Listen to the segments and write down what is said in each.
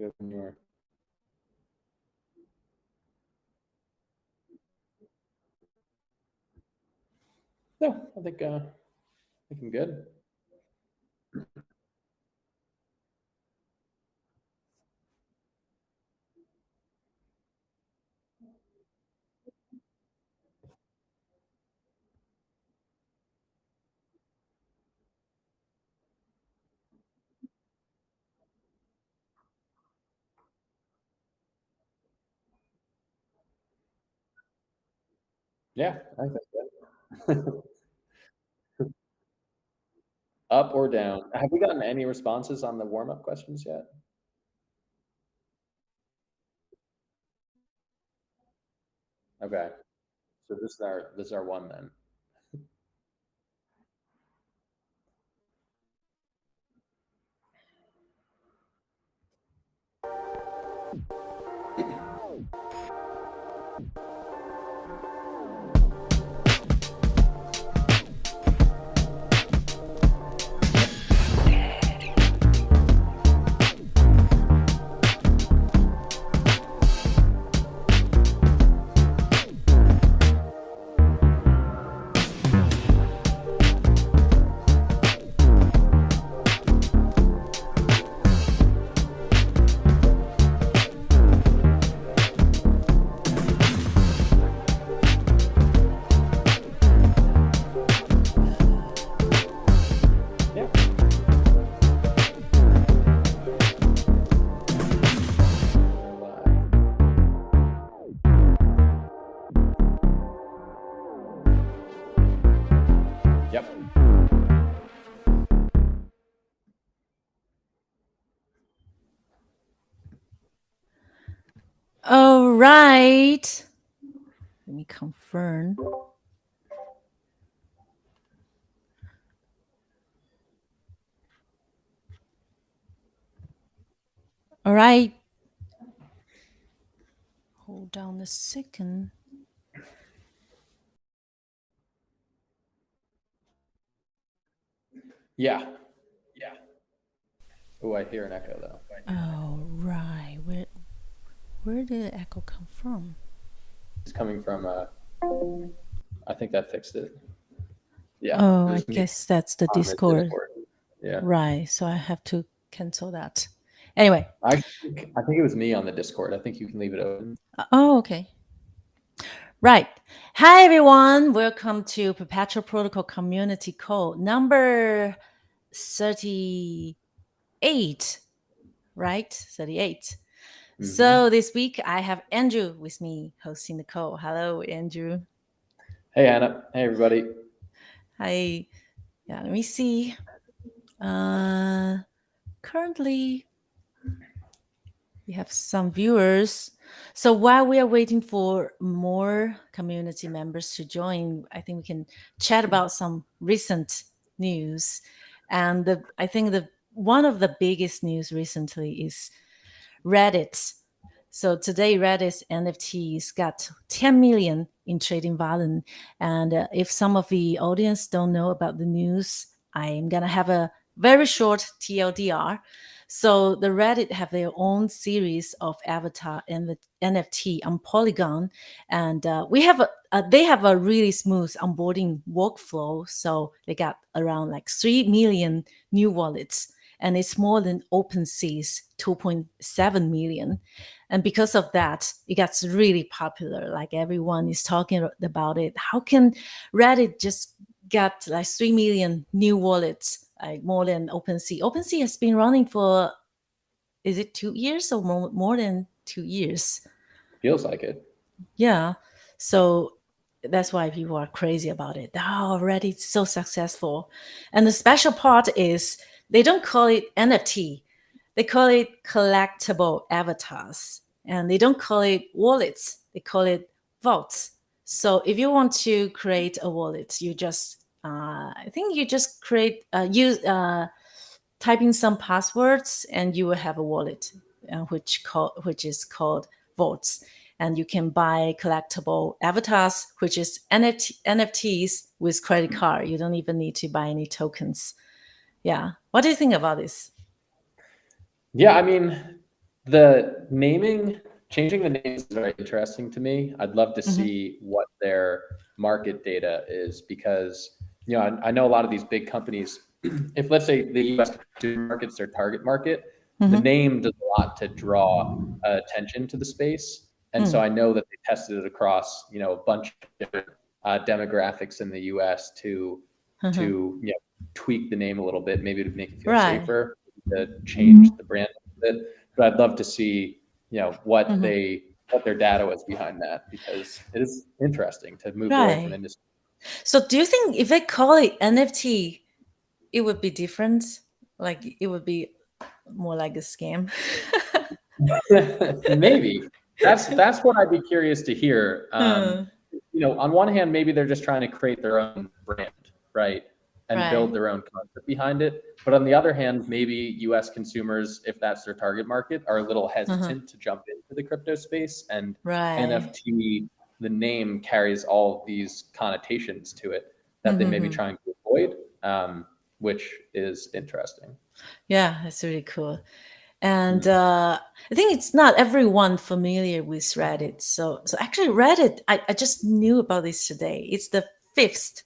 you open your... No, I think I'm good. Yeah, I think that's good. Up or down? Have we gotten any responses on the warm-up questions yet? Okay, so this is our one then. All right. Let me confirm. All right. Hold on a second. Yeah. Oh, I hear an echo though. Oh, right. Where did the echo come from? It's coming from, I think that fixed it. Yeah. Oh, I guess that's the Discord. Yeah. Right. So I have to cancel that. Anyway. I think it was me on the Discord. I think you can leave it open. Oh, okay. Right. Hi, everyone. Welcome to Perpetual Protocol Community Call number 38, right? 38. Mm-hmm. So this week I have Andrew with me hosting the call. Hello, Andrew. Hey, Anna. Hey, everybody. Hi. Yeah, let me see. Currently, we have some viewers. So while we are waiting for more community members to join, I think we can chat about some recent news. And I think one of the biggest news recently is Reddit. So today, Reddit's NFTs got 10 million in trading volume. And if some of the audience don't know about the news, I'm going to have a very short TLDR. So the Reddit have their own series of avatar and the NFT on Polygon, and they have a really smooth onboarding workflow. So they got around like 3 million new wallets, and it's more than OpenSea's 2.7 million. And because of that, it gets really popular. Like everyone is talking about it. How can Reddit just get like 3 million new wallets? Like more than OpenSea. OpenSea has been running for, is it 2 years or more than 2 years? Feels like it. Yeah. So that's why people are crazy about it. Oh, already it's so successful. And the special part is they don't call it NFT. They call it collectible avatars. And they don't call it wallets. They call it vaults. So if you want to create a wallet, you just I think you just type in some passwords and you will have a wallet, which is called vaults. And you can buy collectible avatars, which is NFTs with credit card. You don't even need to buy any tokens. Yeah. What do you think about this? Yeah, I mean, The naming, changing the names is very interesting to me. I'd love to Mm-hmm. see what their market data is because, I know a lot of these big companies, if let's say the US market's their target market, the Mm-hmm. name does a lot to draw attention to the space. And so I know that they tested it across, a bunch of different demographics in the US to tweak the name a little bit, maybe to make it feel Right. safer, to change the brand a bit. But I'd love to see, what what their data was behind that, because it is interesting to move away from Right. industry. So do you think if they call it NFT, it would be different? Like it would be more like a scam? Maybe that's what I'd be curious to hear. Hmm. On one hand, maybe they're just trying to create their own brand, right? And Right. build their own concept behind it. But on the other hand, maybe US consumers, if that's their target market, are a little hesitant to jump into the crypto space. And Right. NFT, the name carries all of these connotations to it that they may be trying to avoid, which is interesting. Yeah, that's really cool. And I think it's not everyone familiar with Reddit. So actually Reddit, I just knew about this today. It's the 5th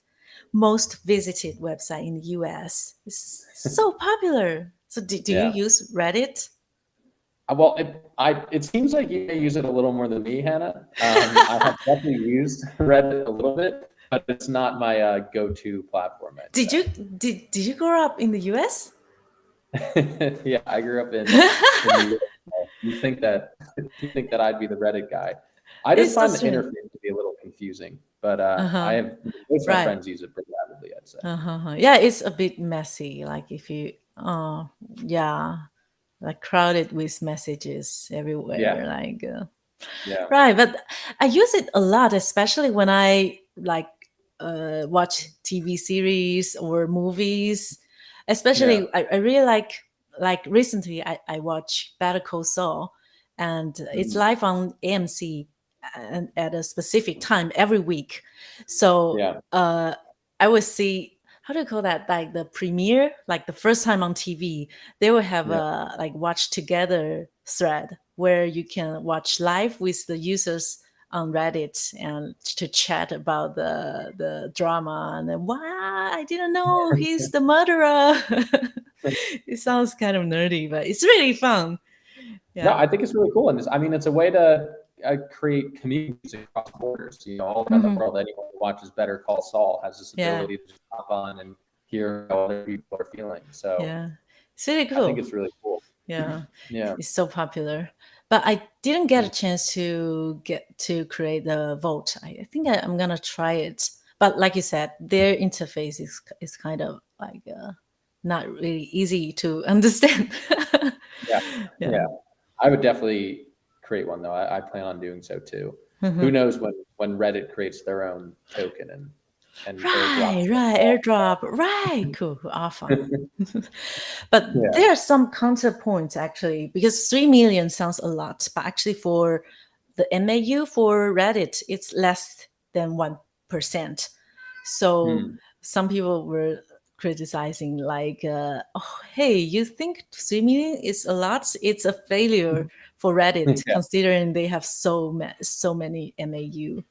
most visited website in the US. It's so popular. So do you Yeah. use Reddit? Well, it seems like you may use it a little more than me, Hannah. I have definitely used Reddit a little bit, but it's not my go-to platform. Did you grow up in the US? Yeah, I grew up in New York. You think that I'd be the Reddit guy? I just It's find so the strange. interface to be a little confusing, but I have most of my Right. friends use it pretty rapidly, I'd say. Yeah, it's a bit messy. Like if you, yeah, like crowded with messages everywhere. Yeah. Like, Yeah. right. But I use it a lot, especially when I like watch TV series or movies. Especially, I really like recently I watched Better Call Saul, and it's live on AMC and at a specific time every week. So Yeah. I would see, how do you call that, like the premiere, like the first time on TV, they will have a like watch together thread where you can watch live with the users on Reddit and to chat about the drama and then, wow, I didn't know he's the murderer. It sounds kind of nerdy, but it's really fun. No, Yeah. I think it's really cool, and it's a way to create communities across borders. All around the world, anyone who watches Better Call Saul has this Yeah. ability to just hop on and hear how other people are feeling. So Yeah. It's really I think cool. it's really cool. Yeah. Yeah. It's so popular. But I didn't get a chance to create the vote. I think I'm gonna try it. But like you said, their interface is kind of like not really easy to understand. Yeah. Yeah. Yeah. I would definitely create one though. I plan on doing so too. Mm-hmm. Who knows when Reddit creates their own token and Right, airdrops. airdrop, right, cool, awesome. But there are some counterpoints actually, because 3 million sounds a lot, but actually for the MAU for Reddit, it's less than 1%. So some people were criticizing like, oh, hey, you think 3 million is a lot? It's a failure for Reddit, considering they have so many MAU,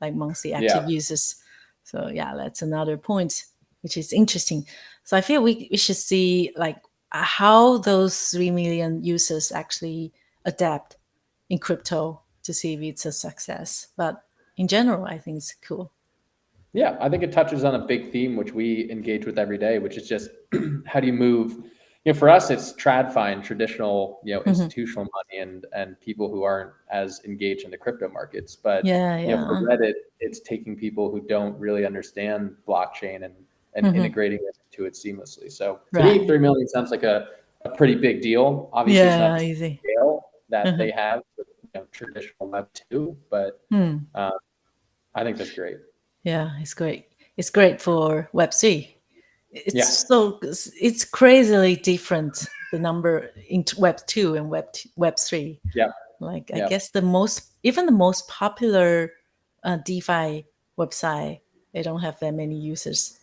like monthly active users. So yeah, that's another point, which is interesting. So I feel we should see like how those 3 million users actually adapt in crypto to see if it's a success. But in general, I think it's cool. Yeah, I think it touches on a big theme which we engage with every day, which is just how do you move? For us, it's TradFi and traditional, institutional money and people who aren't as engaged in the crypto markets. But for Reddit, it's taking people who don't really understand blockchain and integrating it into it seamlessly. So to me, 3 million sounds like a pretty big deal. Obviously, it's not the easy scale that they have with traditional Web2, but I think that's great. Yeah, it's great. It's great for Web3. It's crazily different, the number in Web2 and Web3. Yeah. Like I guess the most popular DeFi website, they don't have that many users.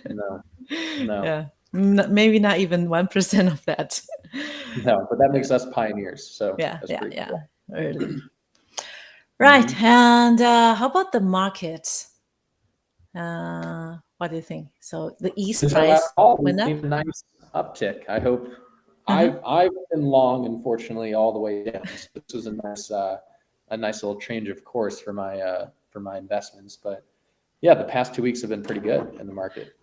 No. Yeah. maybe not even 1% of that. No, but that makes us pioneers. So that's pretty cool. Early. Right. And how about the market? What do you think? So the ETH price went up. We've seen a nice uptick. I hope. I've been long, unfortunately, all the way down. So this was a nice little change of course for my investments. But yeah, the past 2 weeks have been pretty good in the market.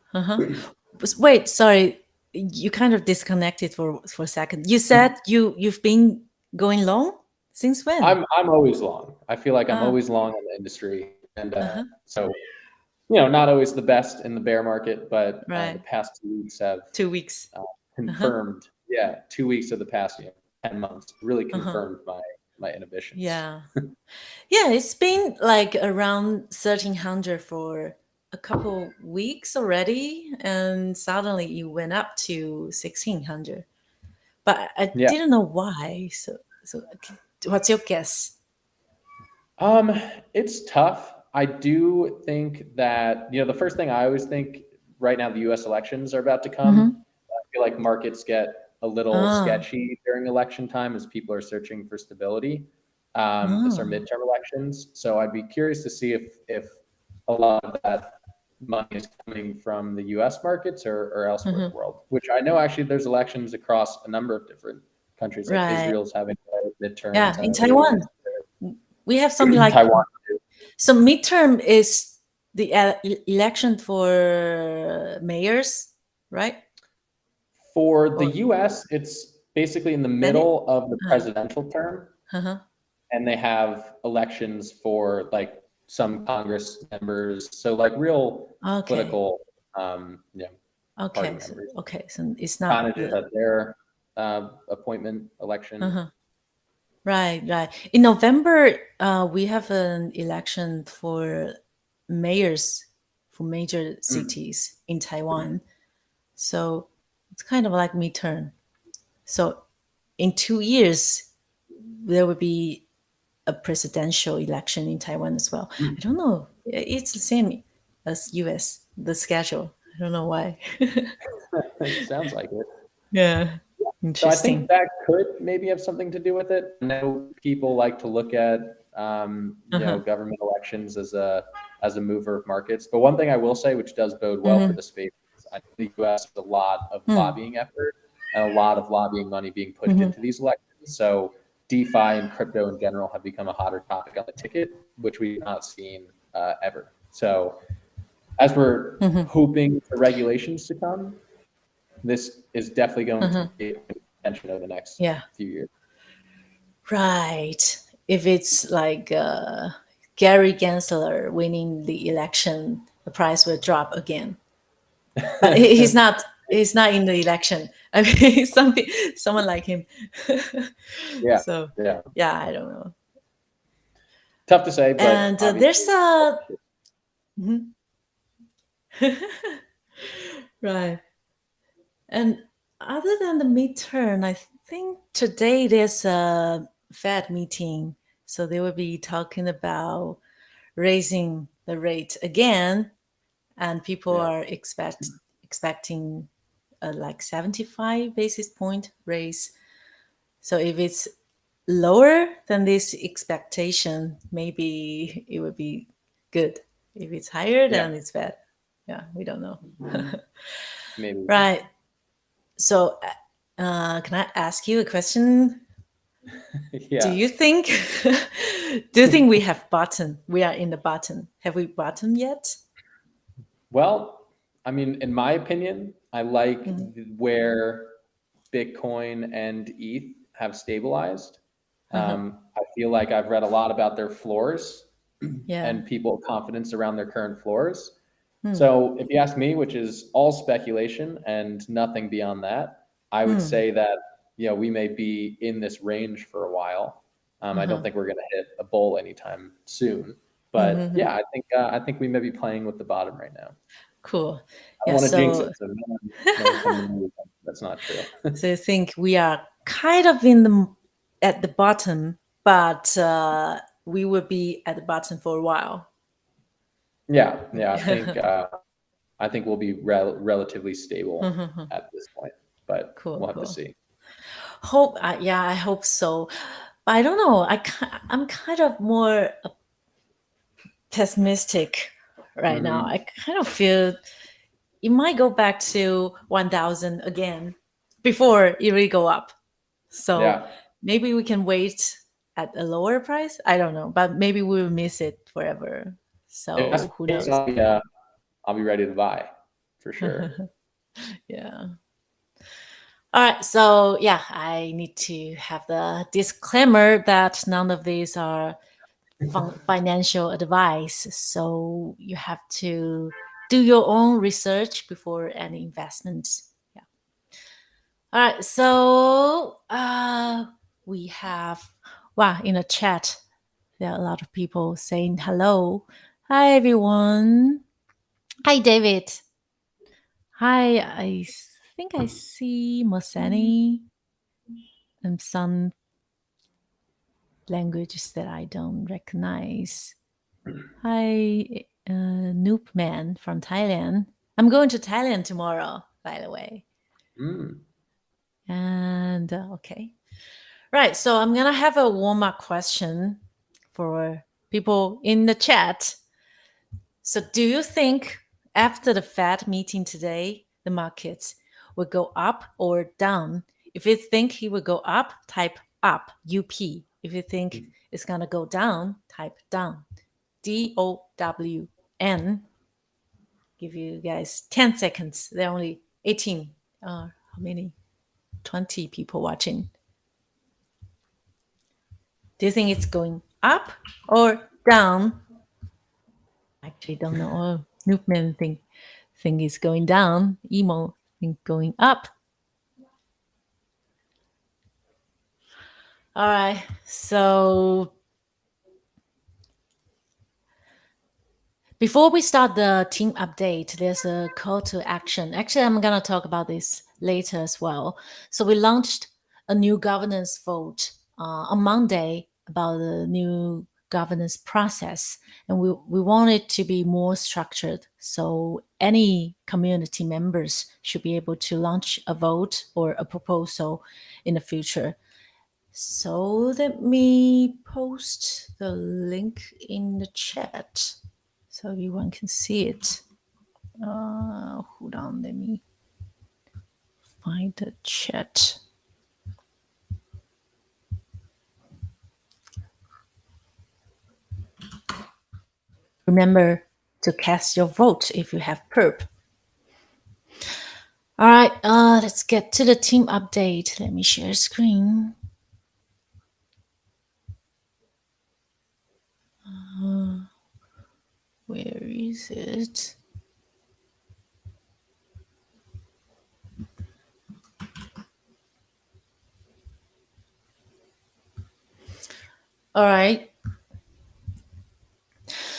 Wait, sorry, you kind of disconnected for a second. You said you've been going long since when? I'm always long. I feel like I'm always long in the industry, and so not always the best in the bear market, but the past 2 weeks have 2 weeks confirmed. Yeah, 2 weeks of the past 10 months really confirmed my inhibitions. Yeah, it's been like around 1,300 for a couple weeks already, and suddenly you went up to 1,600. But I didn't know why. So what's your guess? It's tough. I do think that the first thing I always think right now, the U.S. elections are about to come. I feel like markets get a little sketchy during election time as people are searching for stability. It's our midterm elections, so I'd be curious to see if a lot of that money is coming from the U.S. markets or elsewhere in the world. Which I know actually there's elections across a number of different countries. Like Israel's having midterms. Yeah, in Taiwan, we have something like Taiwan. So midterm is the election for mayors, right? For the U.S., it's basically in the middle of the presidential term, and they have elections for like some Congress members. So like real political, party members. So it's not their appointment election. Right. In November, we have an election for mayors for major cities in Taiwan. So it's kind of like midterm. So in 2 years, there will be a presidential election in Taiwan as well. I don't know. It's the same as US, the schedule. I don't know why. It sounds like it. Yeah. So I think that could maybe have something to do with it. I know people like to look at government elections as a mover of markets. But one thing I will say, which does bode well for the space, is I think the U.S. has a lot of lobbying effort and a lot of lobbying money being pushed into these elections. So DeFi and crypto in general have become a hotter topic on the ticket, which we've not seen ever. So as we're hoping for regulations to come, this is definitely going to be attention over the next few years. Right. If it's like Gary Gensler winning the election, the price will drop again. But he's not in the election. I mean, someone like him. So I don't know. Tough to say, but and there's a right. And other than the midterm, I think today there's a Fed meeting, so they will be talking about raising the rate again, and people are expecting like 75 basis point raise. So if it's lower than this expectation, maybe it would be good. If it's higher, then it's bad. Yeah, we don't know. Maybe. Right. So can I ask you a question? Do you think we have bottom? We are in the bottom. Have we bottom yet? Well, I mean, in my opinion, I like where Bitcoin and ETH have stabilized. I feel like I've read a lot about their floors and people confidence around their current floors. So if you ask me, which is all speculation and nothing beyond that, I would say that we may be in this range for a while. I don't think we're going to hit a bull anytime soon, but I think we may be playing with the bottom right now. Cool. I don't want to jinx it, so that's not true. So you think we are kind of at the bottom, but we will be at the bottom for a while. Yeah. I think I think we'll be relatively stable at this point, but Cool, we'll have cool. to see. I hope so. But I don't know. I'm kind of more pessimistic right now. I kind of feel it might go back to 1,000 again before it really go up. So Yeah. maybe we can wait at a lower price. I don't know, but maybe we will miss it forever. So If who that's knows? the case, I'll be ready to buy for sure. Yeah. All right. So yeah, I need to have the disclaimer that none of these are financial advice. So you have to do your own research before any investment. Yeah. All right. So we have, wow, in the chat, there are a lot of people saying hello. Hi, everyone. Hi, David. Hi, I think I see Moseni and some languages that I don't recognize. Hi, Noob Man from Thailand. I'm going to Thailand tomorrow, by the way. And okay. Right. So I'm going to have a warm up question for people in the chat. So do you think after the Fed meeting today, the markets will go up or down? If you think it will go up, type up, UP. If you think it's going to go down, type down, DOWN. Give you guys 10 seconds. There are only 18. How many? 20 people watching. Do you think it's going up or down? Actually, don't know. Oh, Noobman think it's going down. Emo think going up. All right. So before we start the team update, there's a call to action. Actually, I'm going to talk about this later as well. So we launched a new governance vote on Monday about the new governance process. And we want it to be more structured. So any community members should be able to launch a vote or a proposal in the future. So let me post the link in the chat so everyone can see it. Hold on, let me find the chat. Remember to cast your vote if you have Perp. All right, let's get to the team update. Let me share screen. Where is it? All right.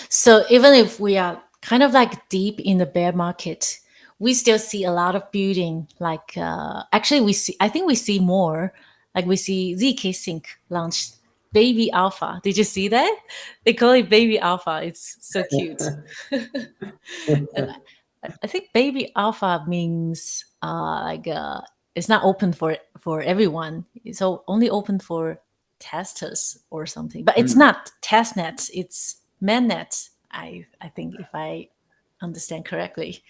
So even if we are kind of like deep in the bear market, we still see a lot of building. Like actually, I think we see more. Like we see ZK Sync launched Baby Alpha. Did you see that? They call it Baby Alpha. It's so cute. And I think Baby Alpha means it's not open for everyone. It's only open for testers or something. But it's not testnet. It's mainnet. I think if I understand correctly.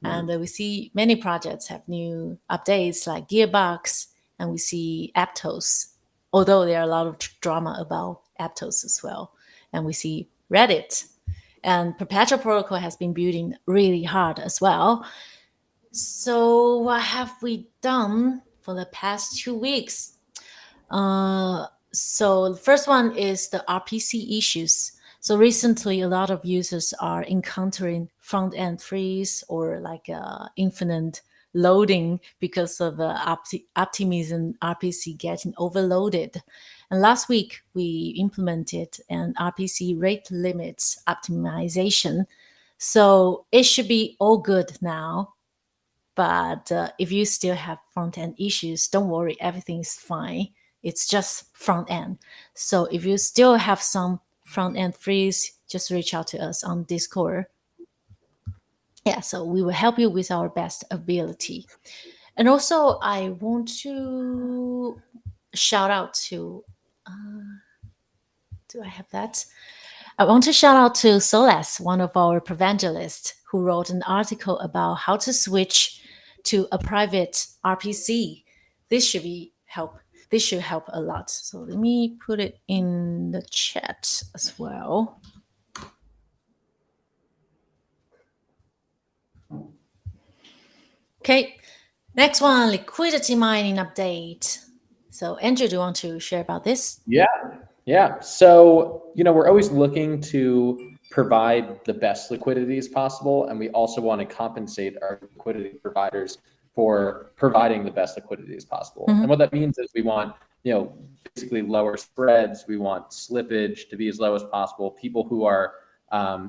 And we see many projects have new updates like Gearbox, and we see Aptos, although there are a lot of drama about Aptos as well. And we see Reddit. And Perpetual Protocol has been building really hard as well. So what have we done for the past 2 weeks? So the first one is the RPC issues. So recently, a lot of users are encountering front-end freeze or like infinite loading because of Optimism RPC getting overloaded. And last week, we implemented an RPC rate limits optimization. So it should be all good now. But if you still have front-end issues, don't worry, everything is fine. It's just front-end. So if you still have some front-end freeze, just reach out to us on Discord. Yeah, so we will help you with our best ability. And also, I want to shout out to, do I have that? I want to shout out to Solas, one of our Perpvangelists, who wrote an article about how to switch to a private RPC. This should be help. This should help a lot. So let me put it in the chat as well. Okay, next one, liquidity mining update. So Andrew, do you want to share about this? Yeah. So, we're always looking to provide the best liquidity as possible. And we also want to compensate our liquidity providers for providing the best liquidity as possible. And what that means is we want, basically lower spreads. We want slippage to be as low as possible. People who are,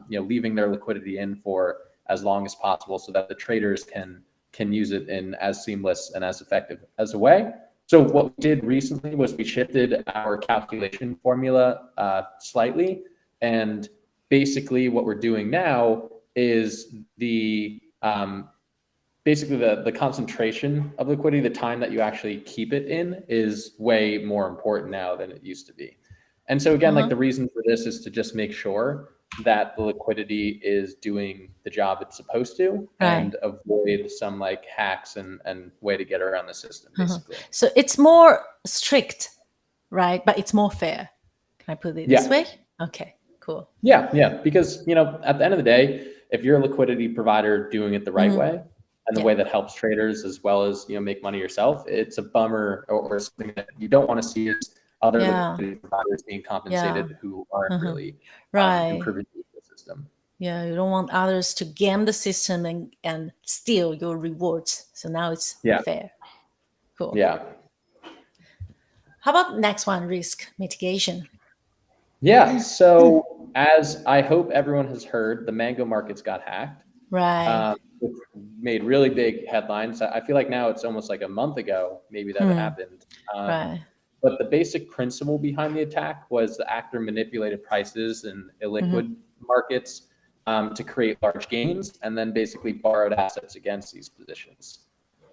leaving their liquidity in for as long as possible so that the traders can use it in as seamless and as effective as a way. So what we did recently was we shifted our calculation formula slightly, and basically what we're doing now is basically the concentration of liquidity, the time that you actually keep it in, is way more important now than it used to be. And so again, like the reason for this is to just make sure that the liquidity is doing the job it's supposed to, and avoid some like hacks and way to get around the system, basically. So it's more strict, right? But it's more fair. Can I put it this way? Okay, cool. Yeah. Because, at the end of the day, if you're a liquidity provider doing it the right way, and the way that helps traders as well as, make money yourself, it's a bummer or something that you don't want to see is other liquidity providers being compensated who aren't really improving the system. Yeah, you don't want others to game the system and steal your rewards. So now it's fair. Cool. Yeah. How about next one, risk mitigation? Yeah. So as I hope everyone has heard, the mango markets got hacked. Right. Which made really big headlines. I feel like now it's almost like a month ago, maybe that happened. But the basic principle behind the attack was the actor manipulated prices in illiquid markets to create large gains, and then basically borrowed assets against these positions.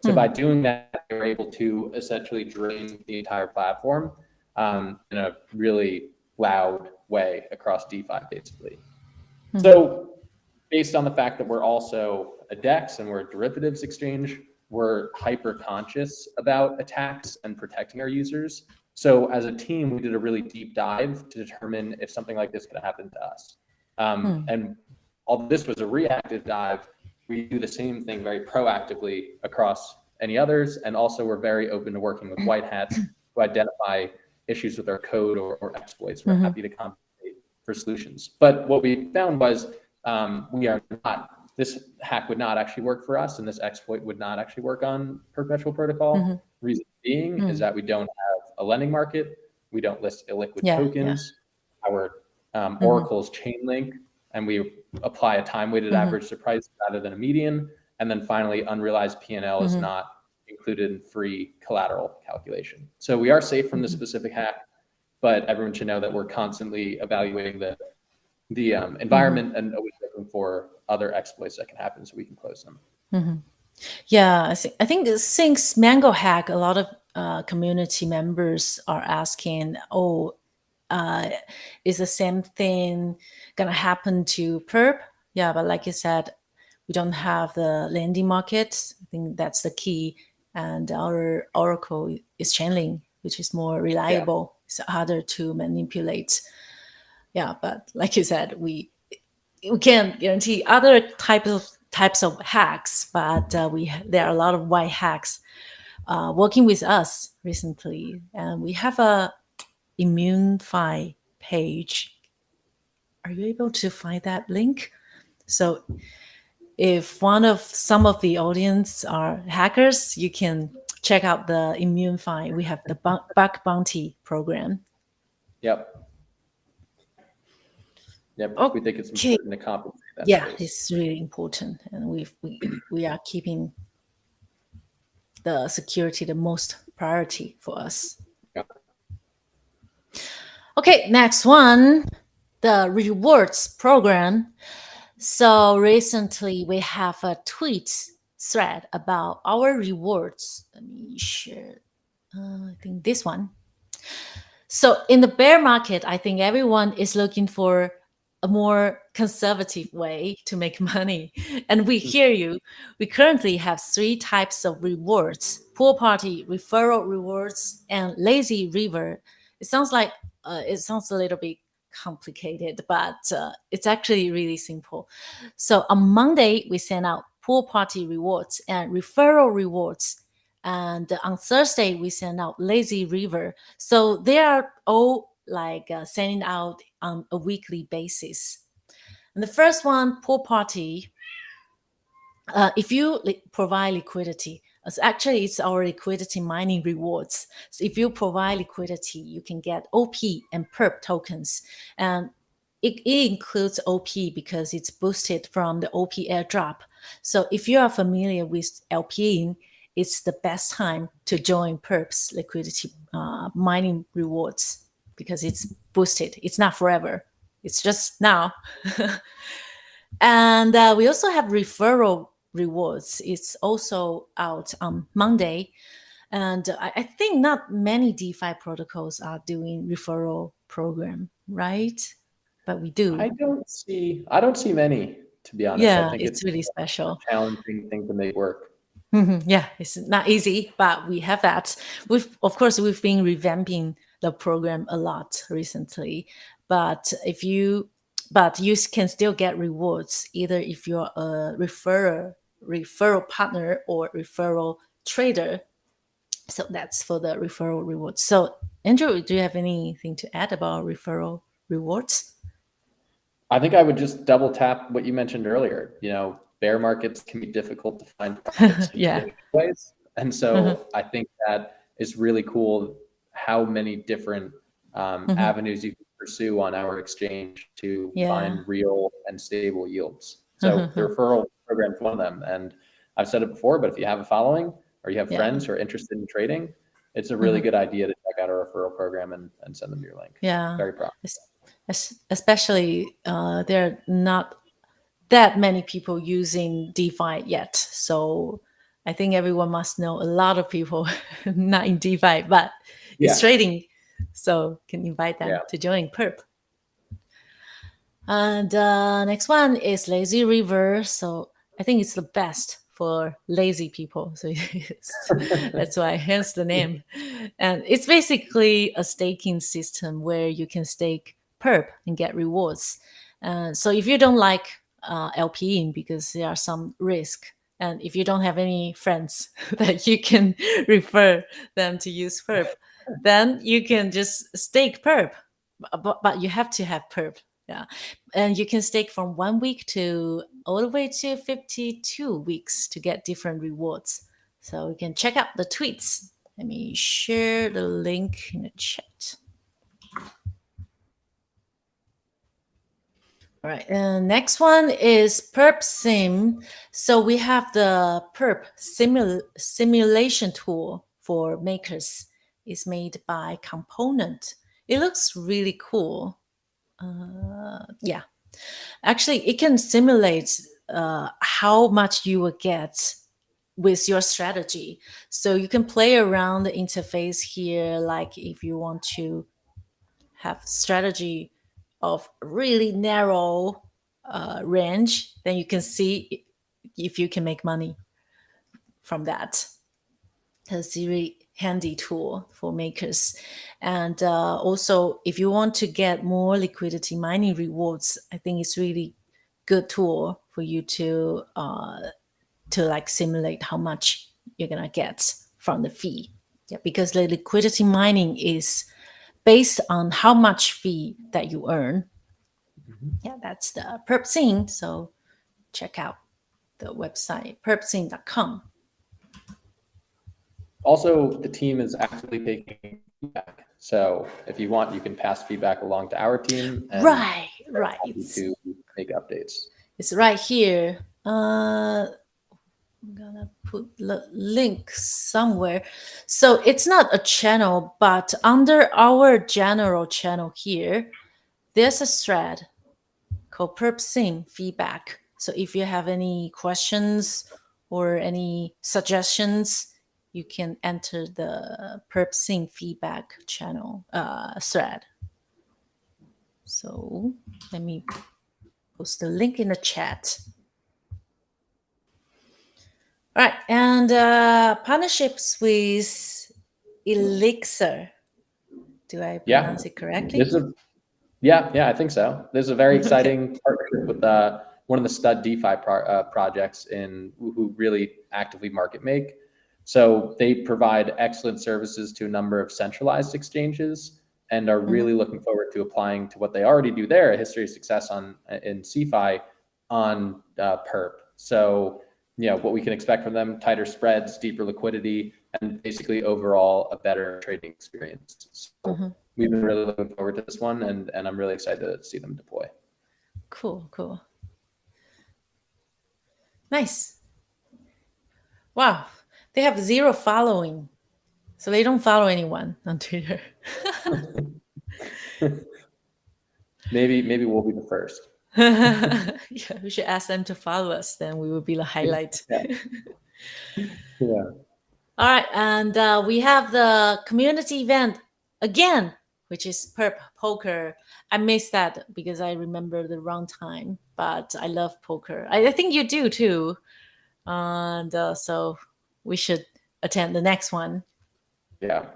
So by doing that, they were able to essentially drain the entire platform in a really loud way across DeFi, basically. So based on the fact that we're also a DEX and we're a derivatives exchange, we're hyper conscious about attacks and protecting our users. So as a team, we did a really deep dive to determine if something like this could happen to us. And although this was a reactive dive, we do the same thing very proactively across any others. And also we're very open to working with white hats to identify issues with our code or exploits. We're happy to compensate for solutions. But what we found was this hack would not actually work for us, and this exploit would not actually work on Perpetual Protocol. Reason being is that we don't have a lending market, we don't list illiquid tokens, our Oracle is Chainlink, and we apply a time-weighted average to price rather than a median. And then finally, unrealized P&L is not included in free collateral calculation. So we are safe from this specific hack, but everyone should know that we're constantly evaluating the environment and always looking for other exploits that can happen so we can close them. Yeah, I think since Mango hack, a lot of community members are asking, is the same thing gonna happen to Perp? Yeah, but like you said, we don't have the lending market. I think that's the key. And our Oracle is Chainlink, which is more reliable. It's harder to manipulate. Yeah, but like you said, we can't guarantee other types of hacks, but there are a lot of white hacks working with us recently, and we have a ImmuneFi page. Are you able to find that link? So if some of the audience are hackers, you can check out the ImmuneFi. We have the bug bounty program. Yep. We think it's important to compensate that. Yeah, it's really important, and we are keeping the security the most priority for us. Okay, next one, the rewards program. So recently we have a tweet thread about our rewards. Let me share. I think this one. So in the bear market, I think everyone is looking for a more conservative way to make money. And we hear you. We currently have 3 types of rewards: pool party, referral rewards, and lazy river. It sounds a little bit complicated, but it's actually really simple. So on Monday, we send out pool party rewards and referral rewards. And on Thursday, we send out lazy river. So they are all like sending out on a weekly basis. And the first one, pool party, if you provide liquidity, actually it's our liquidity mining rewards. So if you provide liquidity, you can get OP and Perp tokens. And it includes OP because it's boosted from the OP airdrop. So if you are familiar with LPing, it's the best time to join Perp's liquidity mining rewards because it's boosted. It's not forever. It's just now. And we also have referral rewards. It's also out on Monday. And I think not many DeFi protocols are doing referral program, right? But we do. I don't see many, to be honest. I Yeah, think it's it's really a special. challenging thing to make work. Yeah, it's not easy, but we have that. Of course, we've been revamping the program a lot recently. But you can still get rewards either if you're a referral partner or referral trader. So that's for the referral rewards. So Andrew, do you have anything to add about referral rewards? I think I would just double tap what you mentioned earlier. Bear markets can be difficult to find profits in Yeah. really good ways. And so I think that is really cool how many different avenues you can pursue on our exchange to find real and stable yields. So the referral program is one of them. And I've said it before, but if you have a following or you have friends who are interested in trading, it's a really good idea to check out our referral program and send them your link. Yeah. Very proud. Especially there are not that many people using DeFi yet. So I think everyone must know a lot of people not in DeFi, but it's trading. So can invite them to join Perp. And next one is Lazy River. So I think it's the best for lazy people. So that's why hence the name. And it's basically a staking system where you can stake Perp and get rewards. So if you don't like LPing because there are some risk, and if you don't have any friends that you can refer them to use Perp, then you can just stake Perp. But you have to have Perp. Yeah. And you can stake from 1 week to all the way to 52 weeks to get different rewards. So you can check out the tweets. Let me share the link in the chat. All right, and next one is PerpSim. So we have the Perp simulation tool for makers. It's made by Component. It looks really cool. Yeah, actually, it can simulate how much you will get with your strategy. So you can play around the interface here, like if you want to have strategy of really narrow range, then you can see if you can make money from that. It's a really handy tool for makers. And also, if you want to get more liquidity mining rewards, I think it's really good tool for you to like simulate how much you're gonna get from the fee. Yeah, because the liquidity mining is based on how much fee that you earn. Yeah, that's the PerpSim. So check out the website perpsim.com. Also, the team is actively taking feedback. So if you want, you can pass feedback along to our team. And right. To make updates. It's right here. I'm gonna put the link somewhere. So it's not a channel, but under our general channel here, there's a thread called PerpSim feedback. So if you have any questions or any suggestions, you can enter the PerpSim feedback channel thread. So let me post the link in the chat. All right, and partnerships with Elixir. Do I pronounce it correctly? Yeah, I think so. There's a very exciting partnership with one of the stud DeFi projects who really actively market make. So they provide excellent services to a number of centralized exchanges and are really looking forward to applying to what they already do there, a history of success in CeFi on Perp. So, what we can expect from them: tighter spreads, deeper liquidity, and basically overall a better trading experience. So we've been really looking forward to this one, and I'm really excited to see them deploy. Cool. Nice. Wow. They have 0 following. So they don't follow anyone on Twitter. Maybe we'll be the first. Yeah, we should ask them to follow us. Then we will be the highlight. Yeah. All right, and we have the community event again, which is Perp Poker. I missed that because I remember the wrong time, but I love poker. I think you do too, and so we should attend the next one. Yeah.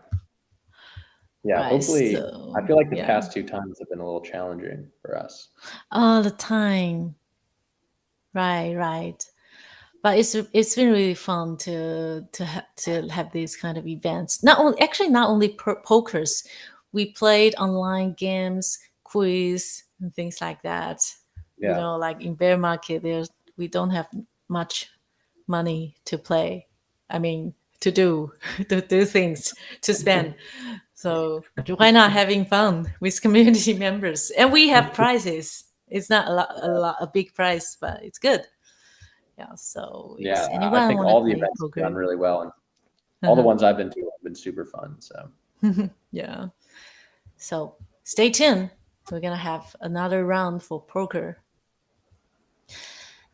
Right, hopefully. so, I feel like the past 2 times have been a little challenging for us. All the time. Right. But it's been really fun to have these kind of events. Not only pokers, we played online games, quiz, and things like that. Yeah. Like in bear market, we don't have much money to play. I mean, to do things to spend. So why not having fun with community members? And we have prizes. It's not a big prize, but it's good. Yeah. So I think all the events have done really well, and all the ones I've been to have been super fun. So yeah. So stay tuned. We're gonna have another round for poker.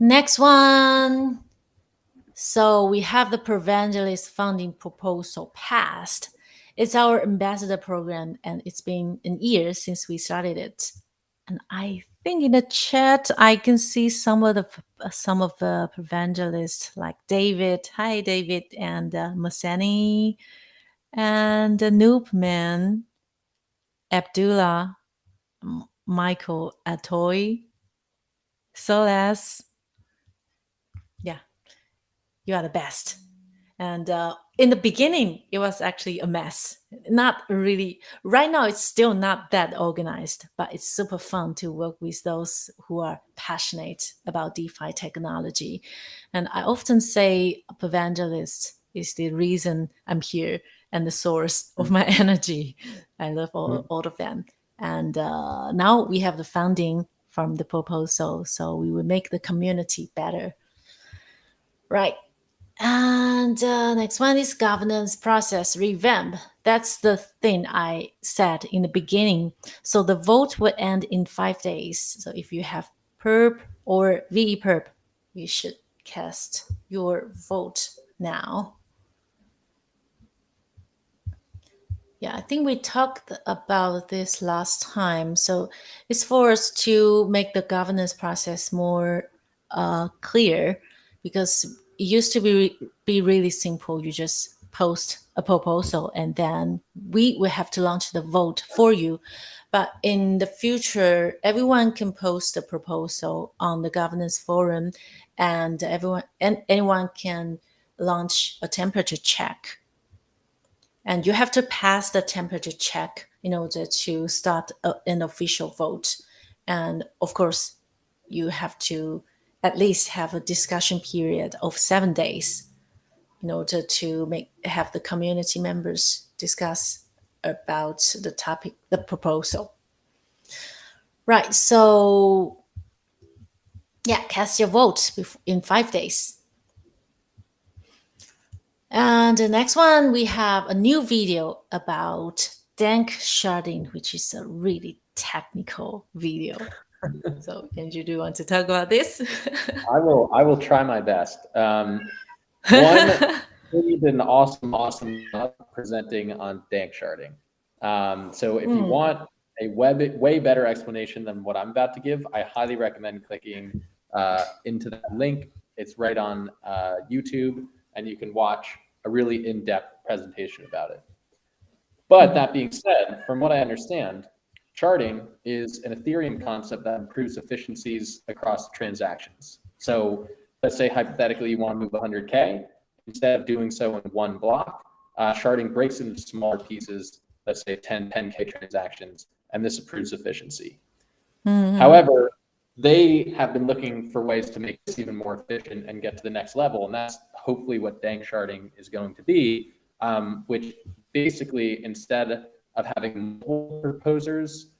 Next one. So we have the Perpvangelist funding proposal passed. It's our ambassador program, and it's been an year since we started it. And I think in the chat I can see some of the Perpvangelists like David. Hi, David, and Masani, and Noobman, Abdullah, Michael Atoy, Solas. Yeah, you are the best. And in the beginning, it was actually a mess. Not really. Right now, it's still not that organized, but it's super fun to work with those who are passionate about DeFi technology. And I often say Perpvangelist is the reason I'm here and the source of my energy. I love all of them. And now we have the funding from the proposal, so we will make the community better. Right. And next one is governance process revamp. That's the thing I said in the beginning. So the vote will end in 5 days. So if you have Perp or VE Perp, you should cast your vote now. Yeah, I think we talked about this last time. So it's for us to make the governance process more clear, because it used to be really simple. You just post a proposal and then we will have to launch the vote for you. But in the future, everyone can post a proposal on the governance forum, and anyone can launch a temperature check. And you have to pass the temperature check in order to start an official vote. And of course, you have to at least have a discussion period of 7 days in order to have the community members discuss about the topic, the proposal. Right, so yeah, cast your vote in 5 days. And the next one, we have a new video about Danksharding, which is a really technical video. So, Andrew, do you want to talk about this? I will try my best. One, you did an awesome job presenting on Danksharding. So if you want a way better explanation than what I'm about to give, I highly recommend clicking into that link. It's right on YouTube, and you can watch a really in-depth presentation about it. But that being said, from what I understand, charting is an Ethereum concept that improves efficiencies across transactions. So let's say hypothetically you want to move 100K, instead of doing so in one block, sharding breaks into smaller pieces, let's say 10K transactions, and this improves efficiency. However, they have been looking for ways to make this even more efficient and get to the next level, and that's hopefully what Danksharding is going to be, which basically, instead of having multiple proposers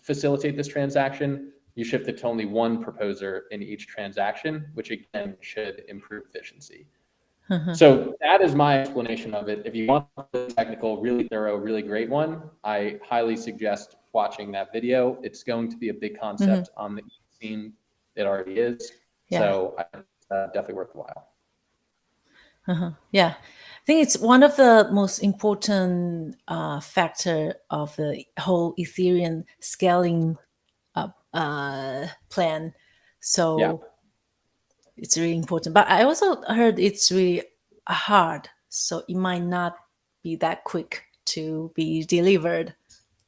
facilitate this transaction, you shift it to only one proposer in each transaction, which again should improve efficiency. So that is my explanation of it. If you want a technical, really thorough, really great one, I highly suggest watching that video. It's going to be a big concept on the scene. It already is. Yeah. So definitely worthwhile. Yeah, I think it's one of the most important factor of the whole Ethereum scaling plan. So Yeah. it's really important. But I also heard it's really hard, so it might not be that quick to be delivered,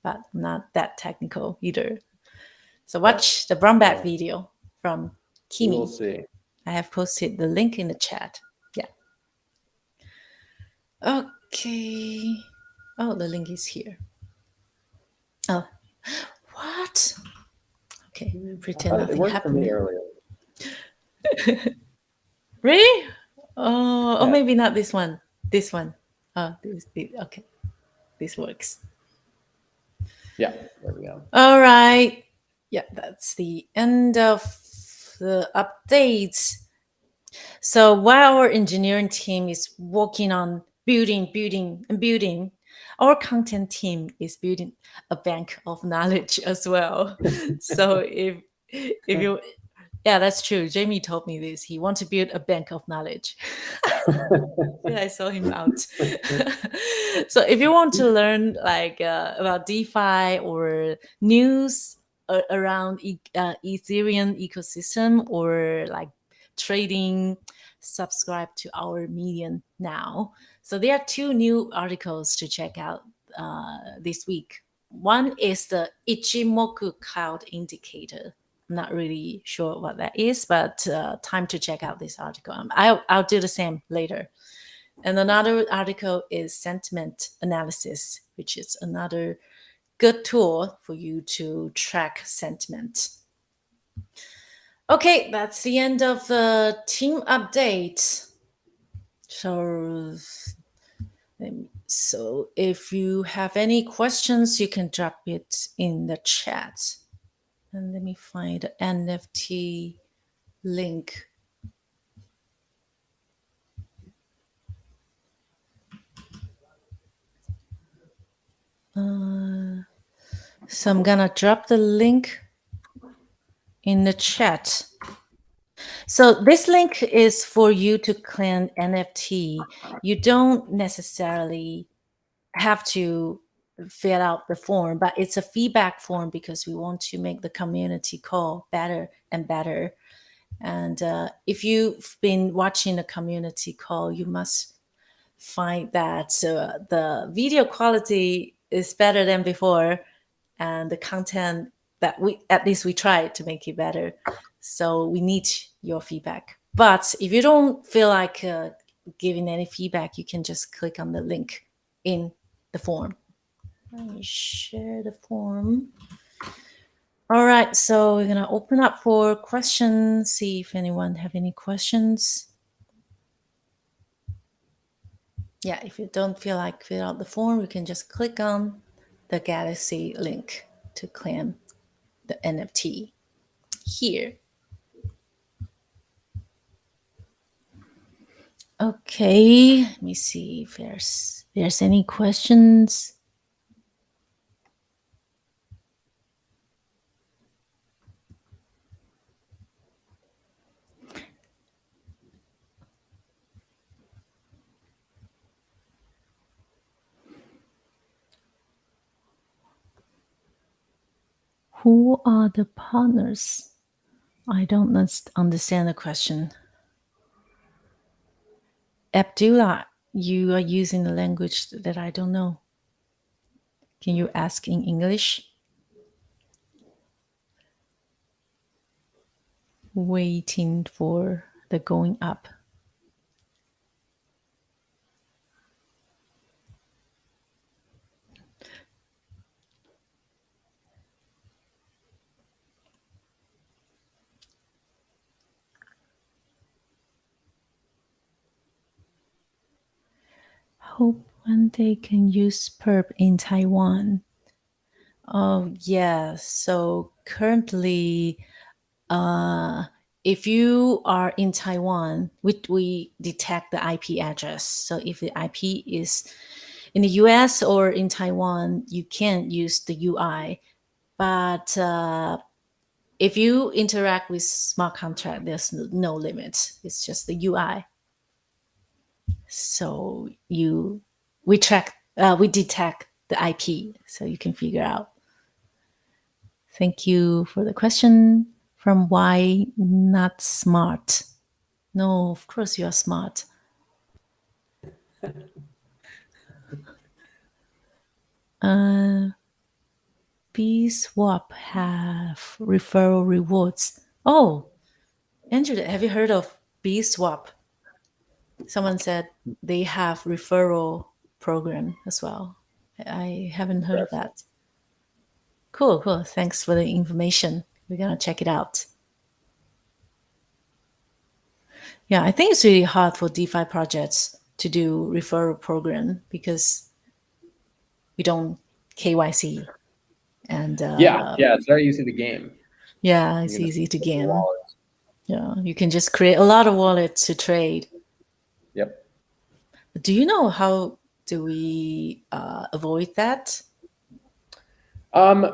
but not that technical either. So watch the Brownbag video from Kimi. We'll see. I have posted the link in the chat. Yeah. Okay. Oh, the link is here. Oh, what? Okay, pretend It nothing worked for me happened. earlier. Really? Oh, Yeah. maybe not this one. This one. Oh, okay. This works. Yeah, there we go. All right. Yeah, that's the end of the updates. So while our engineering team is working on building, our content team is building a bank of knowledge as well. So if you, yeah, that's true. Jamie told me this. He wants to build a bank of knowledge. Yeah, I saw him out. So if you want to learn like about DeFi or news around Ethereum ecosystem or like trading, subscribe to our Medium now. So there are two new articles to check out this week. One is the Ichimoku Cloud Indicator. I'm not really sure what that is, but time to check out this article. I'll do the same later. And another article is Sentiment Analysis, which is another good tool for you to track sentiment. Okay, that's the end of the team update. So if you have any questions, you can drop it in the chat. And let me find the NFT link. So I'm gonna drop the link in the chat. So this link is for you to claim NFT. You don't necessarily have to fill out the form, but it's a feedback form because we want to make the community call better and better. And if you've been watching the community call, you must find that the video quality is better than before, and the content that we try to make it better. So we need your feedback. But if you don't feel like giving any feedback, you can just click on the link in the form. Let me share the form. All right, so we're gonna open up for questions, see if anyone have any questions. Yeah, if you don't feel like fill out the form, you can just click on the Galaxy link to claim the NFT here. Okay, let me see if there's any questions. Who are the partners? I don't understand the question. Abdullah, you are using a language that I don't know. Can you ask in English? Waiting for the going up. Hope one day can use Perp in Taiwan. Oh yeah, so currently if you are in Taiwan, we detect the IP address. So if the IP is in the US or in Taiwan, you can't use the UI. But if you interact with smart contract, there's no limit. It's just the UI. So we detect the IP, so you can figure out. Thank you for the question. From Why Not Smart? No, of course you are smart. BSwap have referral rewards. Oh, Andrew, have you heard of BSwap? Someone said they have referral program as well. I haven't heard of that. Cool. Thanks for the information. We're gonna check it out. Yeah, I think it's really hard for DeFi projects to do referral program because we don't KYC and Yeah, it's very easy to game. Yeah, it's easy to game. Yeah, you can just create a lot of wallets to trade. Yep. Do you know how do we avoid that?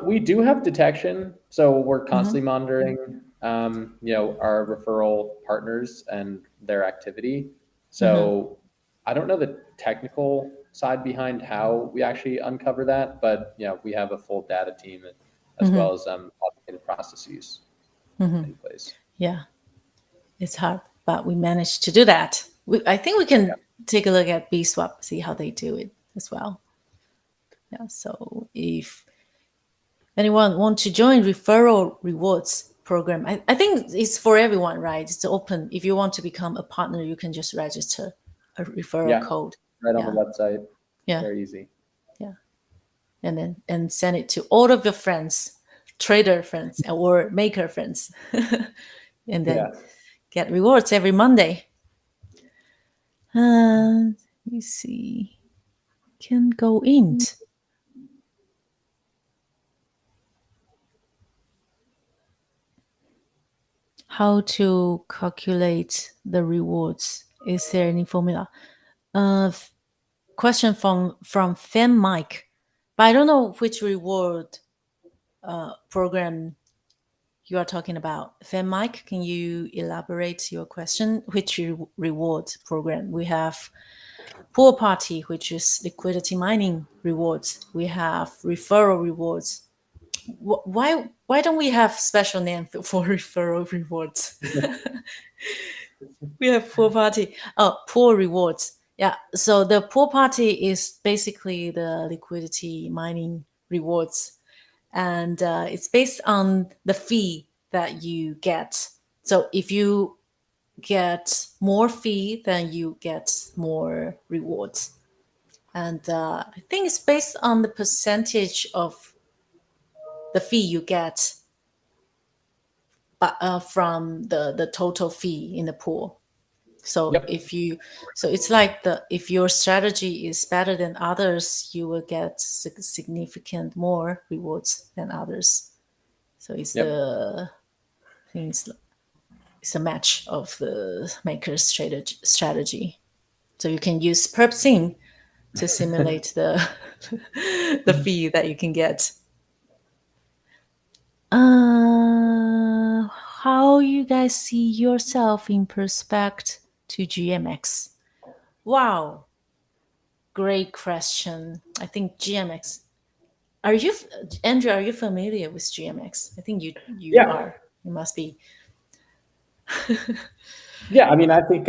We do have detection, so we're constantly monitoring, our referral partners and their activity. So I don't know the technical side behind how we actually uncover that, but we have a full data team as well as automated processes in place. Yeah, it's hard, but we managed to do that. I think we can take a look at BSwap, see how they do it as well. Yeah, so if anyone want to join referral rewards program, I think it's for everyone, right? It's open. If you want to become a partner, you can just register a referral code. Right on the website. Yeah. Very easy. Yeah. And send it to all of your friends, trader friends or maker friends. And then get rewards every Monday. Let me see. Can go in. How to calculate the rewards? Is there any formula? Question from Fan Mike, but I don't know which reward program you are talking about. Fan Mike, can you elaborate your question? Which reward program? We have Pool Party, which is liquidity mining rewards. We have referral rewards. Why don't we have special name for referral rewards? We have Pool Party. Oh, Pool rewards. Yeah. So the Pool Party is basically the liquidity mining rewards, and it's based on the fee that you get. So if you get more fee, then you get more rewards. And I think it's based on the percentage of the fee you get from the total fee in the pool. So it's like if your strategy is better than others, you will get significant more rewards than others. So it's it's a match of the maker's strategy. So you can use PerpSim to simulate the fee that you can get. How you guys see yourself in perspect to GMX? Wow, great question. I think GMX Andrew, are you familiar with GMX? I think you Yeah. are. You must be. Yeah, I mean, I think,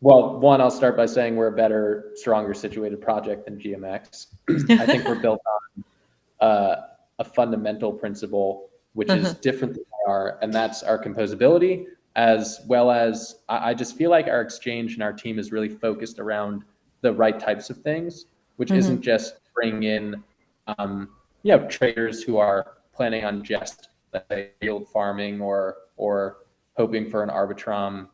well, one, I'll start by saying we're a better, stronger situated project than GMX. I think we're built on a fundamental principle, which is different than they are, and that's our composability, as well as I just feel like our exchange and our team is really focused around the right types of things, which isn't just bringing in, traders who are planning on just, let's say, yield farming or hoping for an arbitrum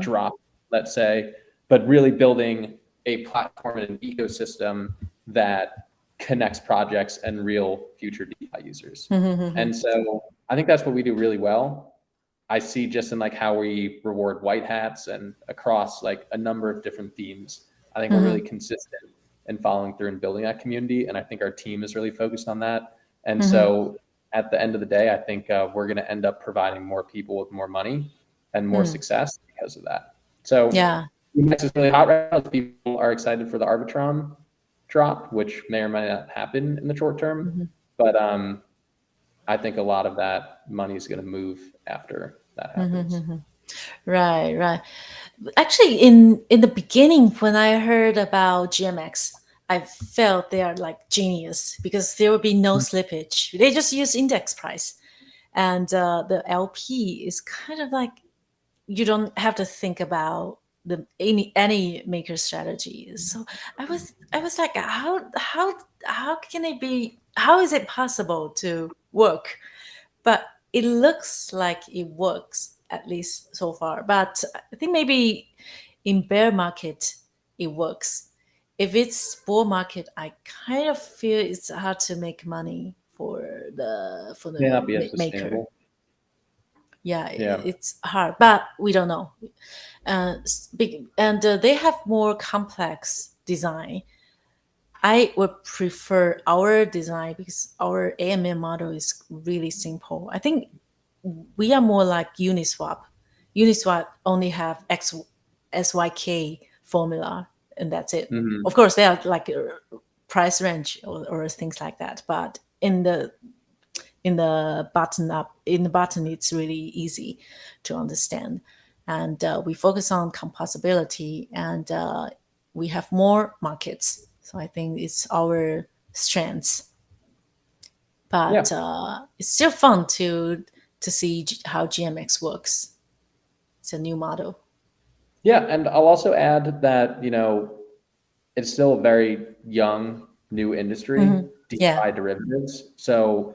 drop, let's say, but really building a platform and an ecosystem that connects projects and real future DeFi users. And so I think that's what we do really well. I see just in like how we reward white hats and across like a number of different themes. I think we're really consistent in following through and building that community. And I think our team is really focused on that. And so at the end of the day, I think we're going to end up providing more people with more money and more success because of that. So Yeah. Emacs is really hot right now. People are excited for the Arbitrum drop, which may or may not happen in the short term. But I think a lot of that money is going to move after that happens. Right. Actually, in the beginning, when I heard about GMX, I felt they are like genius because there will be no slippage. They just use index price, and the LP is kind of like you don't have to think about any maker strategy. So I was like, how can it be? How is it possible to work? But it looks like it works, at least so far. But I think maybe in bear market it works. If it's bull market, I kind of feel it's hard to make money for the May not be as maker. sustainable. Yeah, it's hard, but we don't know. And they have more complex design. I would prefer our design because our AMM model is really simple. I think we are more like Uniswap. Uniswap only have SYK formula and that's it. Of course, they are like a price range or things like that. But in the button, it's really easy to understand. And we focus on composability and we have more markets. So I think it's our strengths. But it's still fun to see how GMX works. It's a new model. Yeah, and I'll also add that, it's still a very young, new industry, DeFi derivatives. So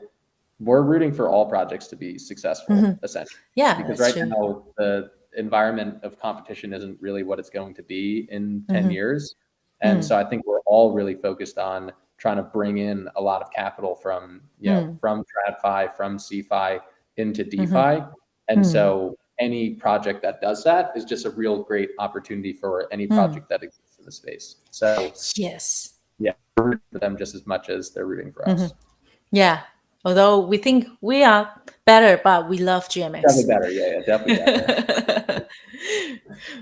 we're rooting for all projects to be successful, essentially. Yeah, because that's right true. now the environment of competition isn't really what it's going to be in 10 years. And so I think we're all really focused on trying to bring in a lot of capital from, from TradFi, from CFI into DeFi. And so any project that does that is just a real great opportunity for any project that exists in the space. So yes, yeah, we're rooting for them just as much as they're rooting for us. Yeah. Although we think we are better, but we love GMX. Definitely better. Yeah, definitely better.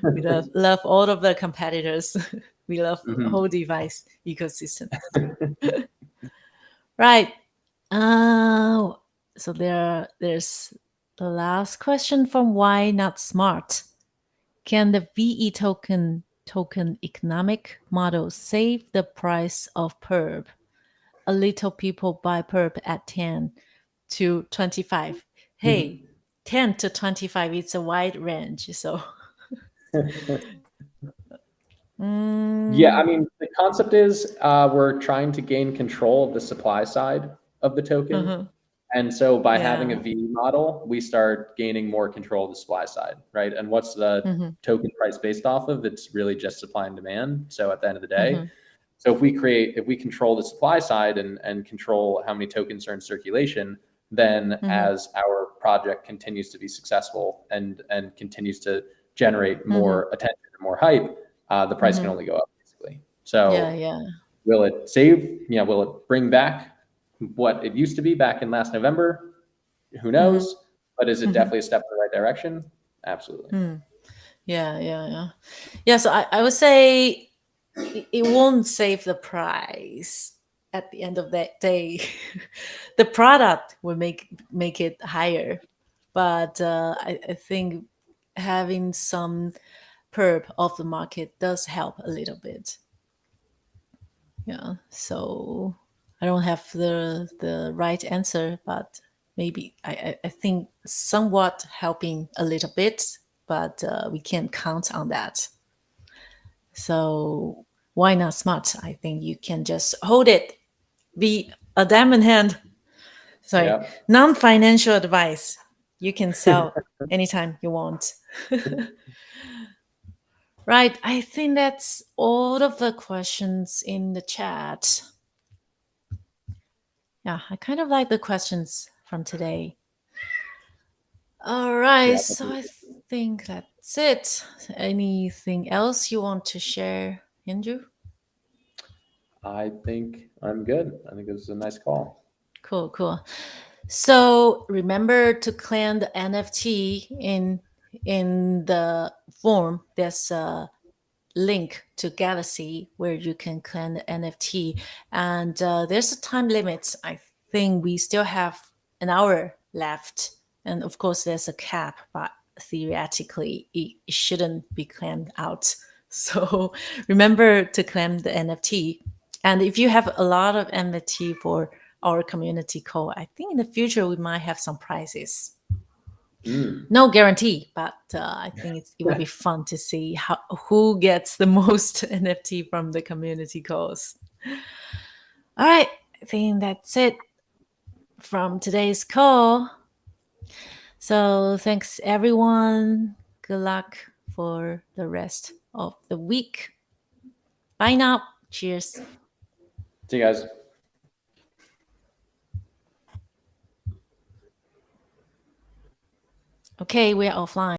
We love all of the competitors. We love the whole device ecosystem. Right. So there's the last question from Why Not Smart. Can the VE token economic model save the price of Perp? A little people buy Perp at 10 to 25. Hey, 10 to 25, it's a wide range. So Yeah, I mean, the concept is we're trying to gain control of the supply side of the token. And so by having a V model, we start gaining more control of the supply side, right? And what's the token price based off of? It's really just supply and demand. So at the end of the day, so if we control the supply side and control how many tokens are in circulation, then as our project continues to be successful and continues to generate more attention and more hype, the price can only go up basically. So will it save, will it bring back what it used to be back in last November? Who knows? But is it definitely a step in the right direction? Absolutely. Yeah. So I would say it won't save the price. at the end of that day, the product will make it higher. But I think having some perp of the market does help a little bit. Yeah. So I don't have the right answer, but maybe I think somewhat helping a little bit, but we can't count on that. So why not smart? I think you can just hold it, be a diamond hand. Sorry, Yeah. non-financial advice. You can sell anytime you want. Right. I think that's all of the questions in the chat. Yeah, I kind of like the questions from today. All right, Yeah, so I think that's it. Anything else you want to share, Andrew? I think I'm good. I think it was a nice call. Cool, cool. So remember to claim the NFT in the form. There's a link to Galaxy where you can claim the NFT, and there's a time limit. I think we still have an hour left, and of course there's a cap, but theoretically it shouldn't be claimed out. So remember to claim the NFT. And if you have a lot of NFT for our community call, I think in the future we might have some prizes. No guarantee, but I think it will be fun to see who gets the most NFT from the community calls. All right, I think that's it from today's call. So thanks everyone. Good luck for the rest of the week. Bye now. Cheers. See you guys. Okay, we're offline.